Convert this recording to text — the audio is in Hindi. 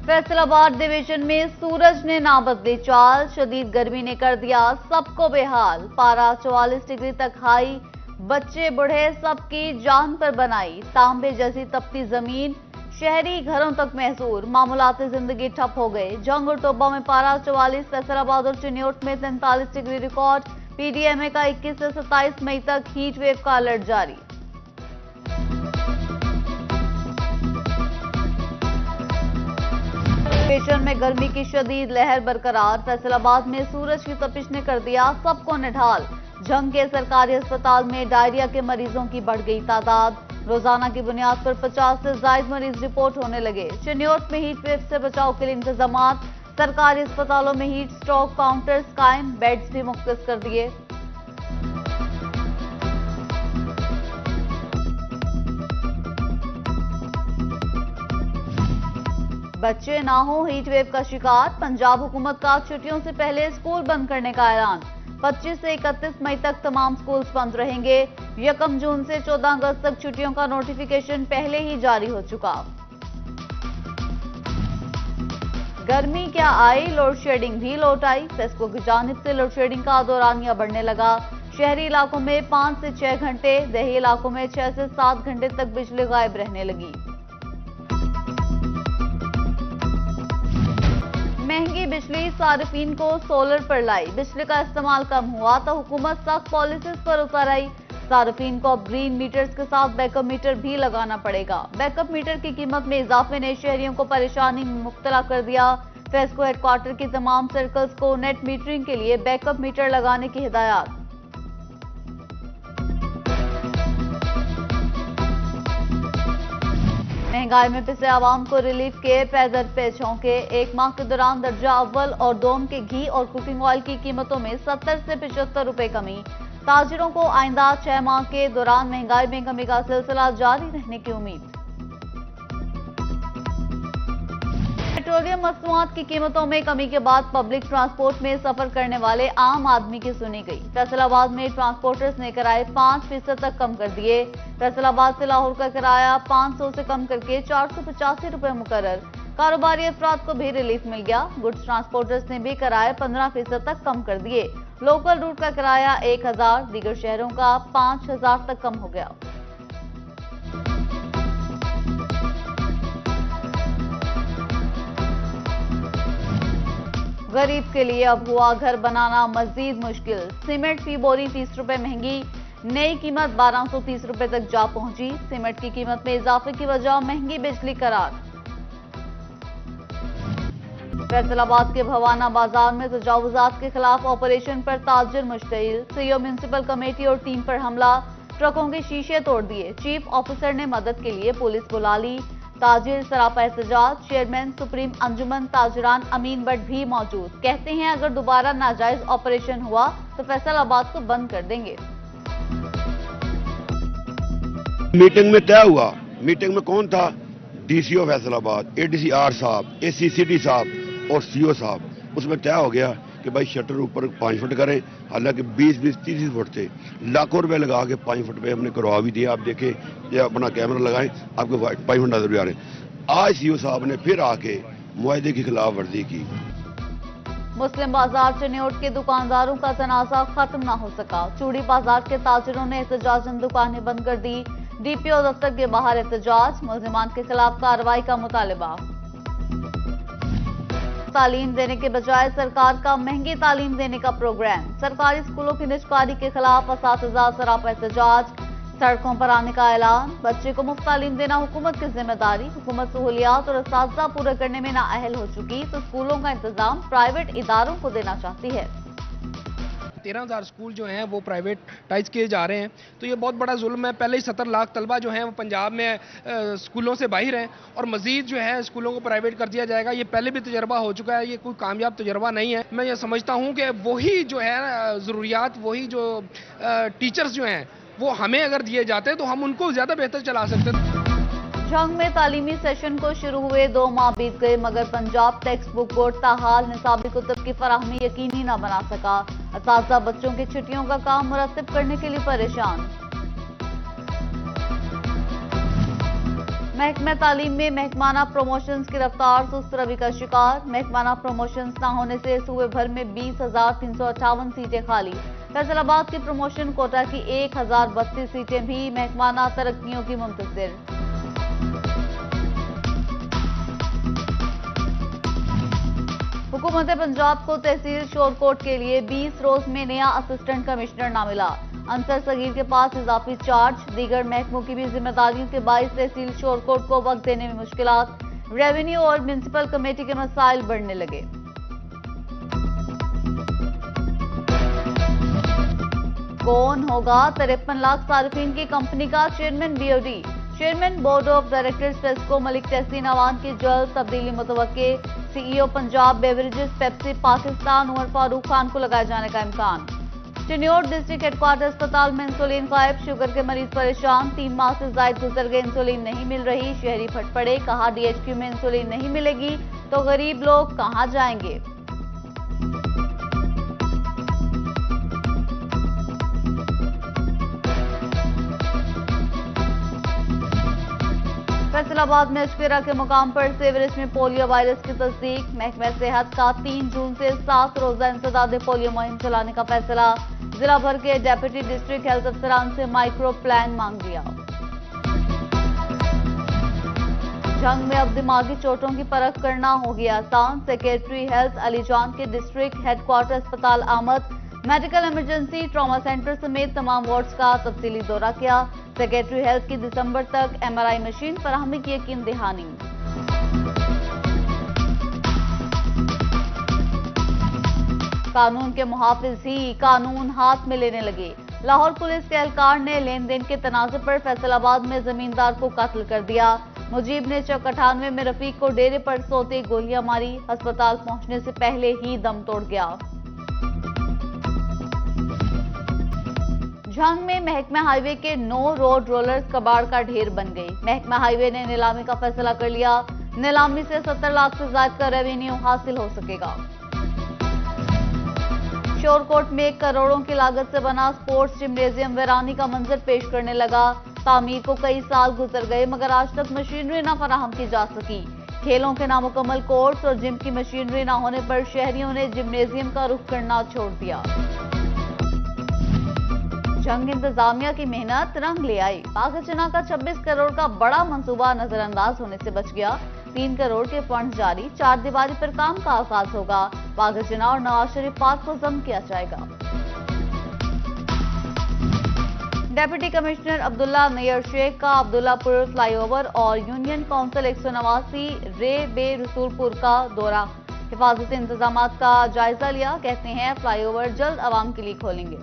फैसलाबाद डिवीजन में सूरज ने ना बदली चाल, शदीद गर्मी ने कर दिया सबको बेहाल। पारा 44 डिग्री तक हाई, बच्चे बूढ़े सबकी जान पर बनाई। तांबे जैसी तपती जमीन, शहरी घरों तक महसूर। मामूलाती जिंदगी ठप हो गए। जंग और टोबा में पारा 44, फैसलाबाद और चिन्योट में 43 डिग्री रिकॉर्ड। पीडीएमए का 21 से 27 मई तक हीट वेव का अलर्ट जारी। डिवीजन में गर्मी की शदीद लहर बरकरार। फैसलाबाद में सूरज की तपिश ने कर दिया सबको निढाल। झंग के सरकारी अस्पताल में डायरिया के मरीजों की बढ़ गई तादाद। रोजाना की बुनियाद पर 50 से ज्यादा मरीज रिपोर्ट होने लगे। चिन्योट में हीट वेव से बचाव के लिए इंतजामात। सरकारी अस्पतालों में हीट स्ट्रोक काउंटर्स कायम, बेड्स भी मुख्तस कर दिए। बच्चे ना हो हीट वेव का शिकार। पंजाब हुकूमत का छुट्टियों से पहले स्कूल बंद करने का ऐलान। 25 से 31 मई तक तमाम स्कूल्स बंद रहेंगे। 1 जून से 14 अगस्त तक छुट्टियों का नोटिफिकेशन पहले ही जारी हो चुका। गर्मी क्या आई, लोड शेडिंग भी लौट आई। पेस्को की जानिब से लोड शेडिंग का दौरानिया बढ़ने लगा। शहरी इलाकों में 5 से 6 घंटे, देही इलाकों में 6 से 7 घंटे तक बिजली गायब रहने लगी। महंगी बिजली सार्फिन को सोलर पर लाई। बिजली का इस्तेमाल कम हुआ तो हुकूमत सख्त पॉलिसीज पर उतर आई। सार्फिन को अब ग्रीन मीटर्स के साथ बैकअप मीटर भी लगाना पड़ेगा। बैकअप मीटर की कीमत में इजाफे ने शहरियों को परेशानी में मुब्तला कर दिया। फेस्को हेडक्वार्टर की तमाम सर्कल्स को नेट मीटरिंग के लिए बैकअप मीटर लगाने की हिदायत। महंगाई में पिसे आवाम को रिलीफ के पैदर पे झोंके। 1 माह के दौरान दर्जा अव्वल और दोम के घी और कुकिंग ऑयल की कीमतों में 70 से 75 रुपए कमी। ताजिरों को आइंदा 6 माह के दौरान महंगाई में कमी का सिलसिला जारी रहने की उम्मीद। पेट्रोलियम मसनूआत की कीमतों में कमी के बाद पब्लिक ट्रांसपोर्ट में सफर करने वाले आम आदमी की सुनी गई। फैसलाबाद में ट्रांसपोर्टर्स ने किराए 5% तक कम कर दिए। फैसलाबाद से लाहौर का किराया 500 से कम करके 485 रुपए मुकर्रर। कारोबारी अफराद को भी रिलीफ मिल गया। गुड्स ट्रांसपोर्टर्स ने भी किराए 15% तक कम कर दिए। लोकल रूट का किराया 1000, दीगर शहरों का 5000 तक कम हो गया। गरीब के लिए अब हुआ घर बनाना मजीद मुश्किल। सीमेंट फी बोरी 30 रुपए महंगी, नई कीमत 1230 रुपए तक जा पहुंची। सीमेंट की कीमत में इजाफे की वजह महंगी बिजली करार। फैसलाबाद के भवाना बाजार में तजावुजात के खिलाफ ऑपरेशन पर ताजिर मुश्तइल। सीओ म्युनिसिपल कमेटी और टीम पर हमला, ट्रकों के शीशे तोड़ दिए। चीफ ऑफिसर ने मदद के लिए पुलिस बुला ली। ताजिर सरापा एहतजाज। चेयरमैन सुप्रीम अंजुमन ताजिरान अमीन भट्ट भी मौजूद। कहते हैं अगर दोबारा नाजायज ऑपरेशन हुआ तो फैसलाबाद को बंद कर देंगे। मीटिंग में तय हुआ, मीटिंग में कौन था? डीसीओ फैसलाबाद, एडीसीआर साहब, एसीसीटी साहब और सीओ साहब। उसमें तय हो गया कि भाई शटर ऊपर 5 फुट करें। हालांकि 20-30 फुट थे। लाखों रुपए लगा के 5 फुट पे हमने करवा भी दिया। आप देखें, ये अपना कैमरा लगाएं, आपको 5 फुट नजर भी आ रहे हैं। आज सीओ साहब ने फिर आके मुआहदे की खिलाफ वर्जी की। मुस्लिम बाजार चिन्योट के दुकानदारों का तनाजा खत्म न हो सका। चूड़ी बाजार के ताजिरों ने एहतजाजन दुकानें बंद कर दी। डीपीओ दफ्तर के बाहर एहतजाज। मुलजिमान के खिलाफ कार्रवाई का मुतालबा। तालीम देने के बजाय सरकार का महंगी तालीम देने का प्रोग्राम। सरकारी स्कूलों की निजकारी के खिलाफ असातिज़ा सरापा एहतजाज। सड़कों पर आने का ऐलान। बच्चे को मुफ्त तालीम देना हुकूमत की जिम्मेदारी। हुकूमत सहूलियात और असातिज़ा पूरा करने में नाअहल हो चुकी तो स्कूलों का इंतजाम प्राइवेट इदारों को देना चाहती है। 13,000 स्कूल जो हैं वो प्राइवेटाइज किए जा रहे हैं, तो ये बहुत बड़ा जुल्म है। पहले ही 70 लाख तलबा जो हैं वो पंजाब में स्कूलों से बाहर हैं और मजीद जो है स्कूलों को प्राइवेट कर दिया जाएगा। ये पहले भी तजर्बा हो चुका है, ये कोई कामयाब तजर्बा नहीं है। मैं ये समझता हूँ कि वही जो है ज़रूरियात, वही जो टीचर्स जो हैं वो हमें अगर दिए जाते तो हम उनको ज़्यादा बेहतर चला सकते थे। जंग में तालीमी सेशन को शुरू हुए 2 माह बीत गए मगर पंजाब टेक्स्ट बुक बोर्ड ताहाल निसाबी कुतुब की फराहमी यकीनी न बना सका। असातिज़ा बच्चों की छुट्टियों का काम मुरत्तिब करने के लिए परेशान। महकमा तालीम में महकमाना प्रमोशंस की रफ्तार सुस्त रवि का शिकार। महकमाना प्रमोशंस न होने से सूबे भर में 20,358 सीटें खाली। फैसलाबाद की प्रमोशन कोटा की 1,032 सीटें भी महकमाना तरक्कियों की मुंतजिर। हुकूमत पंजाब को तहसील शोरकोट के लिए 20 रोज में नया असिस्टेंट कमिश्नर न मिला। अंसर सगीर के पास इजाफी चार्ज। दीगर महकमों की भी जिम्मेदारियों के बाइस तहसील शोरकोट को वक्त देने में मुश्किलात। रेवेन्यू और म्यूनिसिपल कमेटी के मसाइल बढ़ने लगे। कौन होगा 53 लाख सार्फिन की कंपनी का chairman BOD? Chairman board of directors FESCO Malik Tehseen Awan की जल्द तब्दीली मुतवक्के। CEO Punjab beverages Pepsi Pakistan Umar Farooq Khan को लगाए जाने का इम्कान। चिन्योर डिस्ट्रिक्ट हेडक्वार्टर अस्पताल में इंसुलिन गायब। शुगर के मरीज परेशान। 3 माह से जायद गुजर गए, इंसुलिन नहीं मिल रही। शहरी फट पड़े, कहा डीएचक्यू में इंसुलिन नहीं मिलेगी तो गरीब लोग कहां जाएंगे। फैसलाबाद में अजकेरा के मुकाम पर सीवरेज में पोलियो वायरस की तस्दीक। महकमा सेहत का 3 जून से 7 रोजा इंसदाद पोलियो मुहिम चलाने का फैसला। जिला भर के डेप्यूटी डिस्ट्रिक्ट हेल्थ अफसरान से माइक्रो प्लान मांग लिया। जंग में अब दिमागी चोटों की परख करना होगी आसान। सेक्रेटरी हेल्थ अलीजान के डिस्ट्रिक्ट हेडक्वार्टर अस्पताल आमद। मेडिकल इमरजेंसी ट्रॉमा सेंटर समेत तमाम वार्ड्स का तफसीली दौरा किया। सेक्रेटरी हेल्थ की दिसंबर तक एमआरआई मशीन फराहमी की यकीन दहानी। कानून के मुहाफिज ही कानून हाथ में लेने लगे। लाहौर पुलिस के एहलकार ने लेन देन के तनाज़े पर फैसलाबाद में जमींदार को कत्ल कर दिया। मुजीब ने चौक 98 में रफीक को डेरे पर सोते गोलियां मारी। अस्पताल पहुंचने से पहले ही दम तोड़ गया। झंग में महकमा हाईवे के 9 रोड रोलर्स कबाड़ का ढेर बन गई। महकमा हाईवे ने नीलामी का फैसला कर लिया। नीलामी से 70 लाख से ज्यादा का रेवेन्यू हासिल हो सकेगा। शोरकोट में करोड़ों की लागत से बना स्पोर्ट्स जिम्नेजियम वीरानी का मंजर पेश करने लगा। तामीर को कई साल गुजर गए मगर आज तक मशीनरी न फराहम की जा सकी। खेलों के नामुकम्मल कोर्स और जिम की मशीनरी न होने पर शहरियों ने जिम्नेजियम का रुख करना छोड़ दिया। जंग इंतजामिया की मेहनत रंग ले आई। बाघचना का 26 करोड़ का बड़ा मंसूबा नजरअंदाज होने से बच गया। 3 करोड़ के फंड जारी। 4 दीवारी पर काम का आगाज होगा। बाघचना और नवाज शरीफ पार्क को जम किया जाएगा। डेप्यूटी कमिश्नर अब्दुल्ला नैयर शेख का अब्दुल्लापुर फ्लाईओवर और यूनियन काउंसिल 189 रे बे रसूलपुर का दौरा। हिफाजती इंतजामात का जायजा लिया। कहते हैं फ्लाईओवर जल्द आवाम के लिए खोलेंगे।